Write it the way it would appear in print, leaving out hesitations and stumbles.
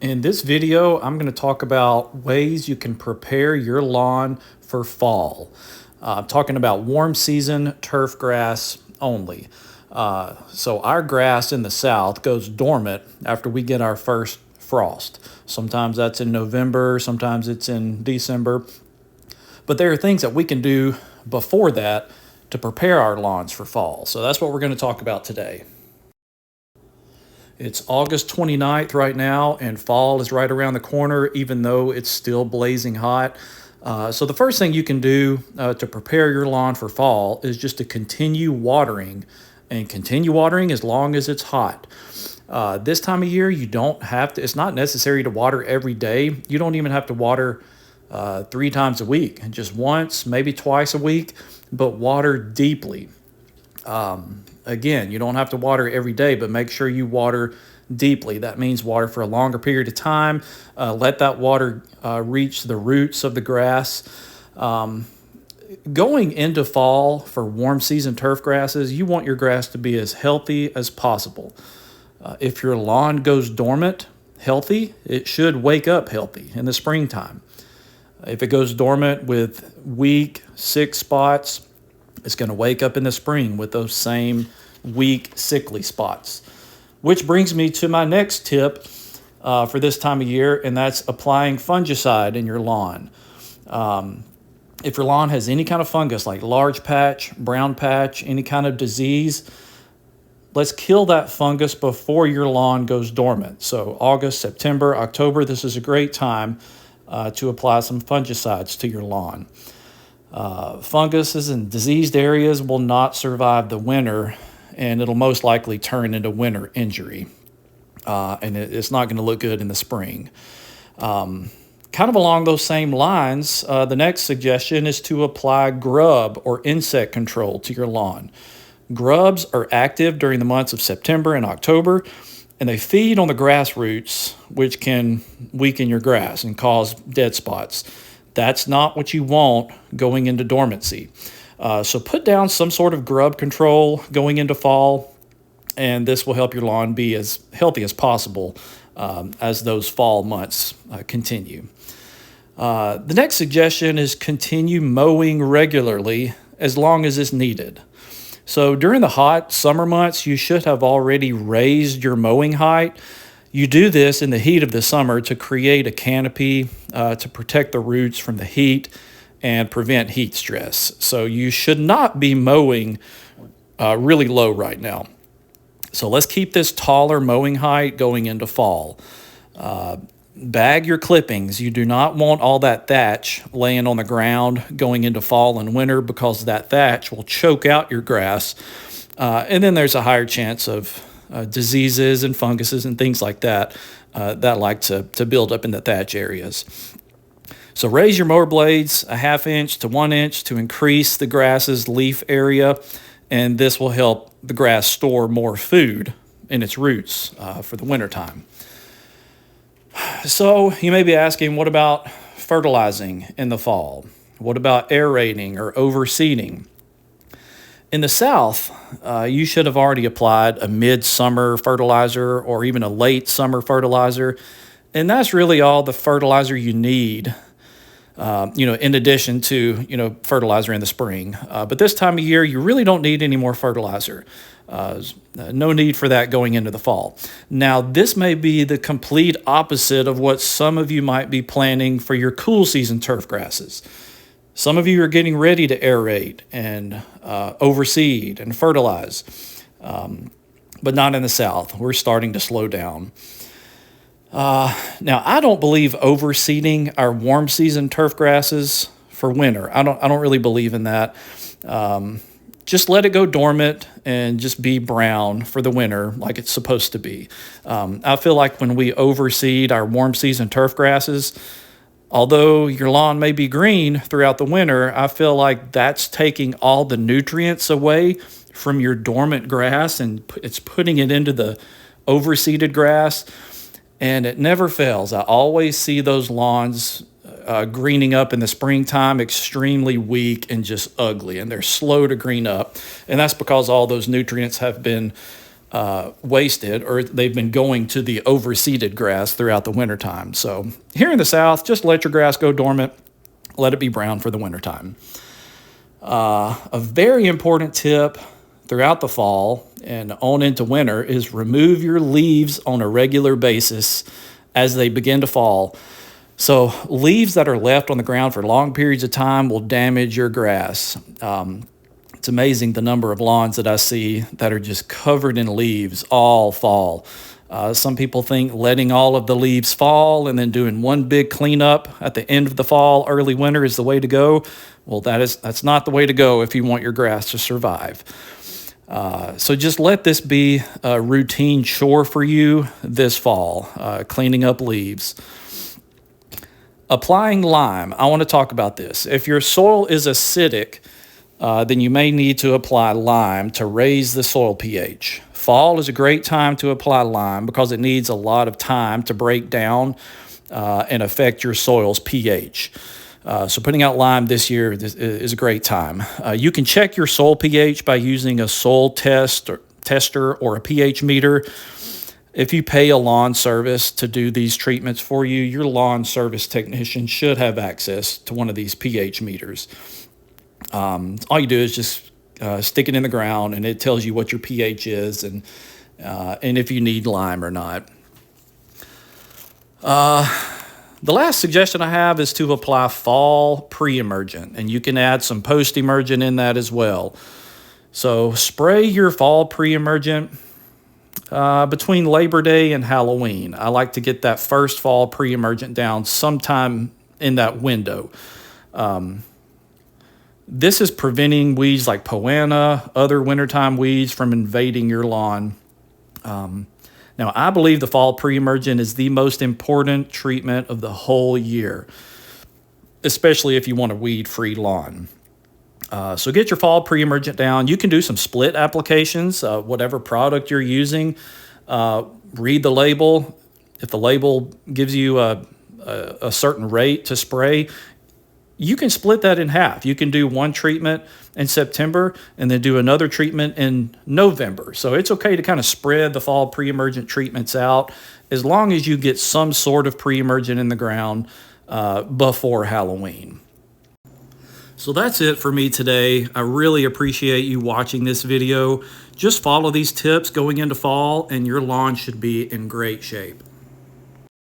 In this video, I'm going to talk about ways you can prepare your lawn for fall. I'm talking about warm season turf grass only. So our grass in the south goes dormant after we get our first frost. Sometimes that's in November, sometimes it's in December. But there are things that we can do before that to prepare our lawns for fall. So that's what we're going to talk about today. It's August 29th right now, and fall is right around the corner, even though it's still blazing hot. So the first thing you can do to prepare your lawn for fall is just to continue watering, and continue watering as long as it's hot. This time of year, you don't have to, it's not necessary to water every day. You don't even have to water 3 times a week, just once, maybe twice a week, but water deeply. Again, you don't have to water every day, but make sure you water deeply. That means water for a longer period of time. Let that water reach the roots of the grass. Going into fall for warm season turf grasses, you want your grass to be as healthy as possible. If your lawn goes dormant healthy, it should wake up healthy in the springtime. If it goes dormant with weak, sick spots, it's going to wake up in the spring with those same weak, sickly spots. Which brings me to my next tip for this time of year, and that's applying fungicide in your lawn. If your lawn has any kind of fungus like large patch, brown patch, any kind of disease, let's kill that fungus before your lawn goes dormant. So August, September, October, this is a great time to apply some fungicides to your lawn. Funguses and diseased areas will not survive the winter, and it'll most likely turn into winter injury. And it's not going to look good in the spring. Kind of along those same lines, the next suggestion is to apply grub or insect control to your lawn. Grubs are active during the months of September and October, and they feed on the grass roots, which can weaken your grass and cause dead spots. That's not what you want going into dormancy. So put down some sort of grub control going into fall, and this will help your lawn be as healthy as possible as those fall months continue. The next suggestion is continue mowing regularly as long as it's needed. So during the hot summer months, you should have already raised your mowing height. You do this in the heat of the summer to create a canopy to protect the roots from the heat and prevent heat stress. So you should not be mowing really low right now. So let's keep this taller mowing height going into fall. Bag your clippings. You do not want all that thatch laying on the ground going into fall and winter, because that thatch will choke out your grass. And then there's a higher chance of diseases and funguses and things like that that like to build up in the thatch areas. So raise your mower blades a 1/2 inch to 1 inch to increase the grass's leaf area, and this will help the grass store more food in its roots for the wintertime. So you may be asking, what about fertilizing in the fall? What about aerating or overseeding? In the south, you should have already applied a midsummer fertilizer or even a late summer fertilizer, and that's really all the fertilizer you need, in addition to, fertilizer in the spring. But this time of year, you really don't need any more fertilizer. No need for that going into the fall. Now, this may be the complete opposite of what some of you might be planning for your cool season turf grasses. Some of you are getting ready to aerate and overseed and fertilize, but not in the south. We're starting to slow down. Now, I don't believe overseeding our warm season turf grasses for winter. I don't really believe in that. Just let it go dormant and just be brown for the winter like it's supposed to be. I feel like when we overseed our warm season turf grasses, although your lawn may be green throughout the winter, I feel like that's taking all the nutrients away from your dormant grass, and it's putting it into the overseeded grass, and it never fails. I always see those lawns greening up in the springtime extremely weak and just ugly, and they're slow to green up, and that's because all those nutrients have been wasted, or they've been going to the overseeded grass throughout the wintertime. So here in the South, just let your grass go dormant, let it be brown for the wintertime. A very important tip throughout the fall and on into winter is remove your leaves on a regular basis as they begin to fall. So leaves that are left on the ground for long periods of time will damage your grass. It's amazing the number of lawns that I see that are just covered in leaves all fall. Some people think letting all of the leaves fall and then doing one big cleanup at the end of the fall, early winter is the way to go. Well, that's not the way to go if you want your grass to survive. So just let this be a routine chore for you this fall, cleaning up leaves. Applying lime, I want to talk about this. If your soil is acidic, then you may need to apply lime to raise the soil pH. Fall is a great time to apply lime because it needs a lot of time to break down and affect your soil's pH. So putting out lime this year is a great time. You can check your soil pH by using a soil tester or a pH meter. If you pay a lawn service to do these treatments for you, your lawn service technician should have access to one of these pH meters. All you do is just stick it in the ground, and it tells you what your pH is and if you need lime or not. The last suggestion I have is to apply fall pre-emergent, and you can add some post-emergent in that as well. So spray your fall pre-emergent between Labor Day and Halloween. I like to get that first fall pre-emergent down sometime in that window. This is preventing weeds like poana, other wintertime weeds from invading your lawn. Now, I believe the fall pre-emergent is the most important treatment of the whole year, especially if you want a weed-free lawn. So get your fall pre-emergent down. You can do some split applications, whatever product you're using. Read the label. If the label gives you a certain rate to spray, you can split that in half. You can do one treatment in September and then do another treatment in November. So it's okay to kind of spread the fall pre-emergent treatments out as long as you get some sort of pre-emergent in the ground before Halloween. So that's it for me today. I really appreciate you watching this video. Just follow these tips going into fall and your lawn should be in great shape.